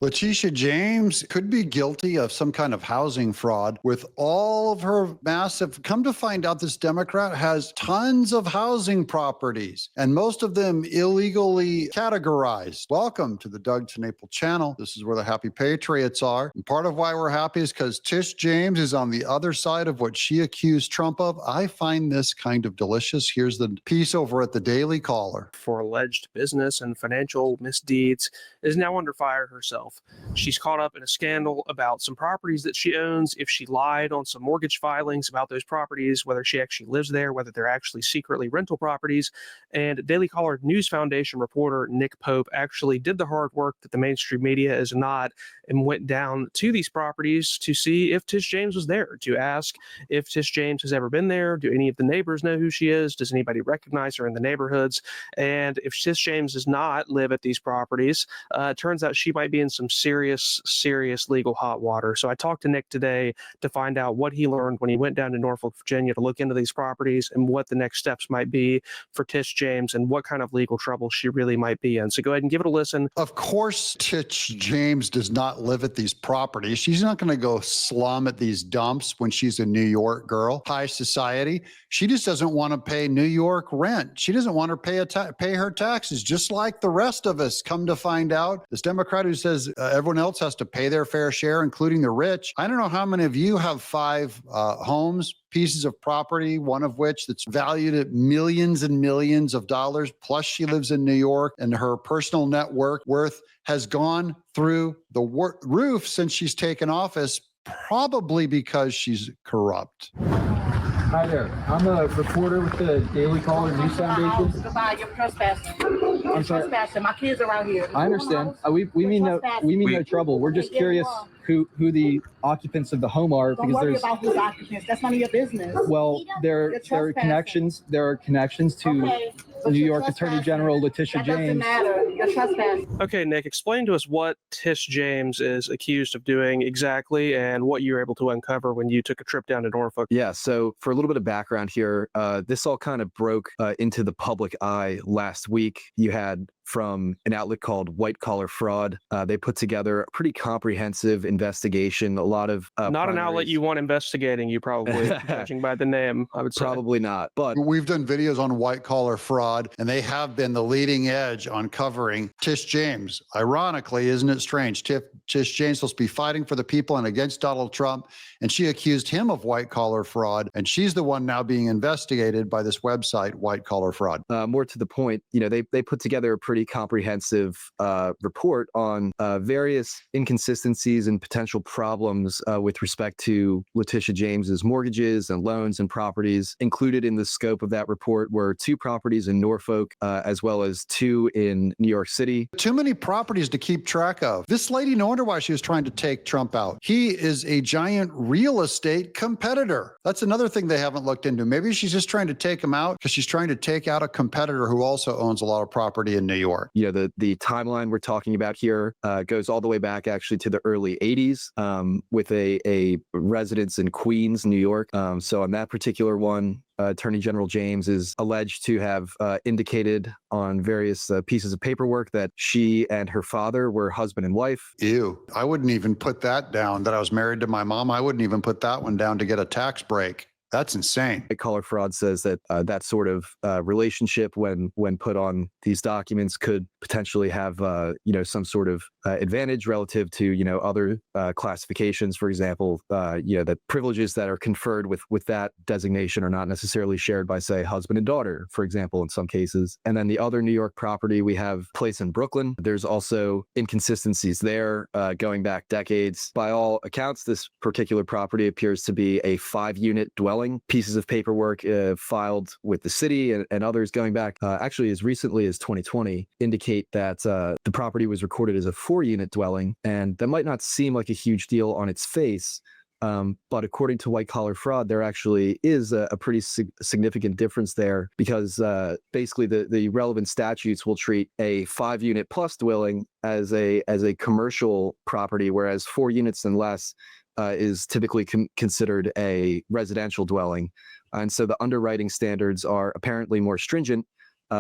Letitia James could be guilty of some kind of housing fraud with all of her massive. Come to find out, this Democrat has tons of housing properties and most of them illegally categorized. Welcome to the Doug TenNapel channel. This is where the happy patriots are. And part of why we're happy is because Tish James is on the other side of what she accused Trump of. I find this kind of delicious. Here's the piece over at the Daily Caller. For alleged business and financial misdeeds, is now under fire herself. She's caught up in a scandal about some properties that she owns, if she lied on some mortgage filings about those properties, whether she actually lives there, whether they're actually secretly rental properties. And Daily Caller News Foundation reporter Nick Pope actually did the hard work that the mainstream media is not, and went down to these properties to see if Tish James was there, to ask if Tish James has ever been there. Do any of the neighbors know who she is? Does anybody recognize her in the neighborhoods? And if Tish James does not live at these properties, it turns out she might be in some serious legal hot water. So I talked to Nick today to find out what he learned when he went down to Norfolk, Virginia to look into these properties and what the next steps might be for Tish James and what kind of legal trouble she really might be in. So go ahead and give it a listen. Of course, Tish James does not live at these properties. She's not going to go slum at these dumps when she's a New York girl, high society. She just doesn't want to pay New York rent. She doesn't want to pay her taxes, just like the rest of us. Come to find out, this Democrat who says everyone else has to pay their fair share, including the rich. I don't know how many of you have 5 homes, pieces of property, one of which that's valued at millions and millions of dollars. Plus, she lives in New York, and her personal net worth has gone through the roof since she's taken office, probably because she's corrupt. Hi there. I'm a reporter with the Daily Caller News Foundation. Goodbye, you're trespassing. I'm sorry. Trespassing. My kids are out here. I understand. We mean no trouble. We're just curious who the occupants of the home are, Don't because worry there's about whose occupants. That's none of your business. well there are connections to Okay, but New you're York Attorney General Letitia That doesn't James. matter. You're trespassing. Okay, Nick, explain to us what Tish James is accused of doing exactly and what you were able to uncover when you took a trip down to Norfolk. Yeah, so for a little bit of background here, this all kind of broke into the public eye last week. You had from an outlet called White Collar Fraud. They put together a pretty comprehensive investigation, a lot of not an outlet you want investigating, you probably, judging by the name, I would say. Probably not, but we've done videos on white collar fraud, and they have been the leading edge on covering Tish James. Ironically, isn't it strange? Tish James supposed to be fighting for the people and against Donald Trump, and she accused him of white collar fraud, and she's the one now being investigated by this website, White Collar Fraud. more to the point, they put together a pretty comprehensive report on various inconsistencies and potential problems with respect to Letitia James's mortgages and loans and properties. Included in the scope of that report were 2 properties in Norfolk, as well as 2 in New York City. Too many properties to keep track of. This lady, no wonder why she was trying to take Trump out. He is a giant real estate competitor. That's another thing they haven't looked into. Maybe she's just trying to take him out because she's trying to take out a competitor who also owns a lot of property in New York. The timeline we're talking about here goes all the way back actually to the early 80s with a residence in Queens, New York. So on that particular one, Attorney General James is alleged to have indicated on various pieces of paperwork that she and her father were husband and wife. Ew. I wouldn't even put that down, that I was married to my mom. I wouldn't even put that one down to get a tax break. That's insane. White Collar Fraud says that that sort of relationship, when put on these documents, could potentially have some sort of advantage relative to other classifications. For example, that privileges that are conferred with that designation are not necessarily shared by, say, husband and daughter, for example, in some cases. And then the other New York property, we have a place in Brooklyn. There's also inconsistencies there going back decades. By all accounts, this particular property appears to be a 5-unit dwelling. Pieces of paperwork filed with the city and others going back actually as recently as 2020 indicate that the property was recorded as a 4-unit dwelling, and that might not seem like a huge deal on its face, but according to White Collar Fraud, there actually is a pretty significant difference there, because basically the relevant statutes will treat a 5-unit plus dwelling as a commercial property, whereas 4 units and less is typically considered a residential dwelling. And so the underwriting standards are apparently more stringent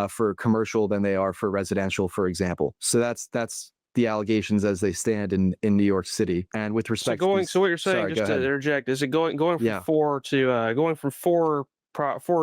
for commercial than they are for residential, for example. So that's the allegations as they stand in New York City. And with So respect going, to so what you're saying, sorry, go just to ahead. interject, is it going from Yeah. 4 to going from 4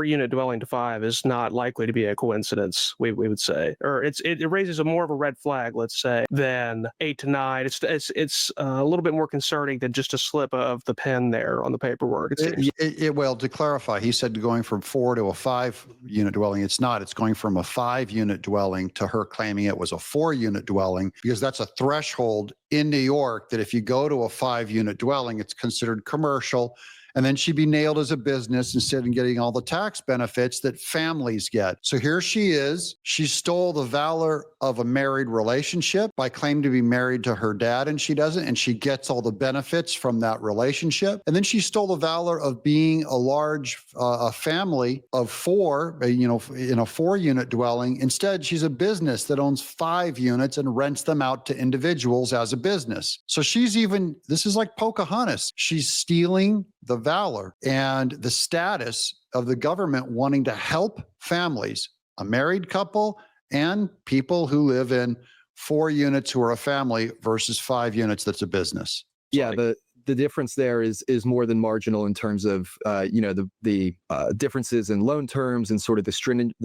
unit dwelling to 5 is not likely to be a coincidence, we would say, or it raises a more of a red flag, let's say, than 8 to 9. It's a little bit more concerning than just a slip of the pen there on the paperwork. It seems. Well, to clarify, he said going from 4 to a 5 unit dwelling. It's not. It's going from a 5 unit dwelling to her claiming it was a 4 unit dwelling, because that's a threshold in New York that if you go to a 5 unit dwelling, it's considered commercial. And then she'd be nailed as a business instead of getting all the tax benefits that families get. So here she is. She stole the valor of a married relationship by claiming to be married to her dad, and she doesn't. And she gets all the benefits from that relationship. And then she stole the valor of being a large a family of 4, in a 4 unit dwelling. Instead, she's a business that owns 5 units and rents them out to individuals as a business. So this is like Pocahontas. She's stealing the valor and the status of the government wanting to help families, a married couple and people who live in 4 units who are a family versus 5 units that's a business. Yeah, the difference there is more than marginal in terms of the differences in loan terms and sort of the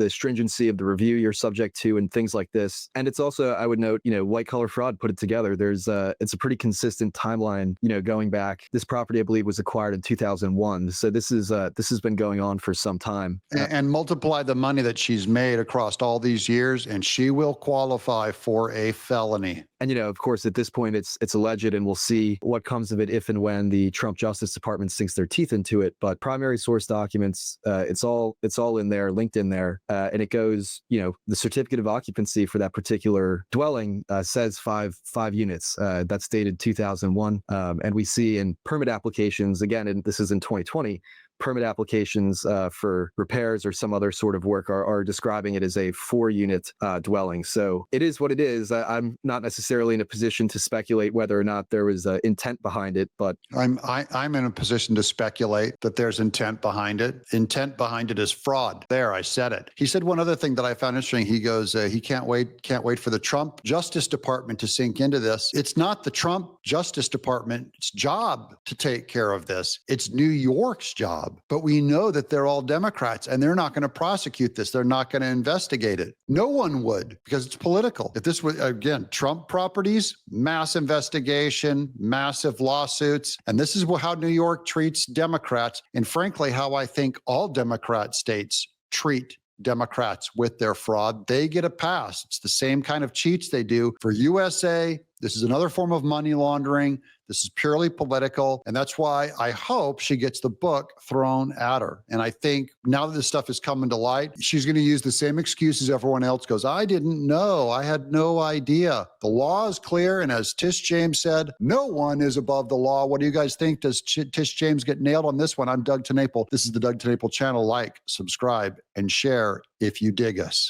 stringency of the review you're subject to and things like this. And it's also, I would note, white collar fraud put it together. It's a pretty consistent timeline, going back. This property, I believe, was acquired in 2001. So this has been going on for some time. And multiply the money that she's made across all these years, and she will qualify for a felony. And, of course, at this point, it's alleged, and we'll see what comes of it if and when the Trump Justice Department sinks their teeth into it. But primary source documents, it's all in there, linked in there. And it goes, the certificate of occupancy for that particular dwelling says five units. That's dated 2001. And we see in permit applications, again, and this is in 2020, permit applications for repairs or some other sort of work are describing it as a 4 unit dwelling. So it is what it is. I'm not necessarily in a position to speculate whether or not there was intent behind it, but I'm in a position to speculate that there's intent behind it. Intent behind it is fraud. There, I said it. He said one other thing that I found interesting. He goes, he can't wait for the Trump Justice Department to sink into this. It's not the Trump Justice Department's job to take care of this. It's New York's job. But we know that they're all Democrats and they're not going to prosecute this. They're not going to investigate it. No one would, because it's political. If this was, again, Trump properties, mass investigation, massive lawsuits. And this is how New York treats Democrats. And frankly, how I think all Democrat states treat Democrats with their fraud. They get a pass. It's the same kind of cheats they do for USA. This is another form of money laundering. This is purely political. And that's why I hope she gets the book thrown at her. And I think now that this stuff is coming to light, she's going to use the same excuse as everyone else goes, I didn't know. I had no idea. The law is clear. And as Tish James said, no one is above the law. What do you guys think? Does Tish James get nailed on this one? I'm Doug TenNapel. This is the Doug TenNapel channel. Like, subscribe, and share if you dig us.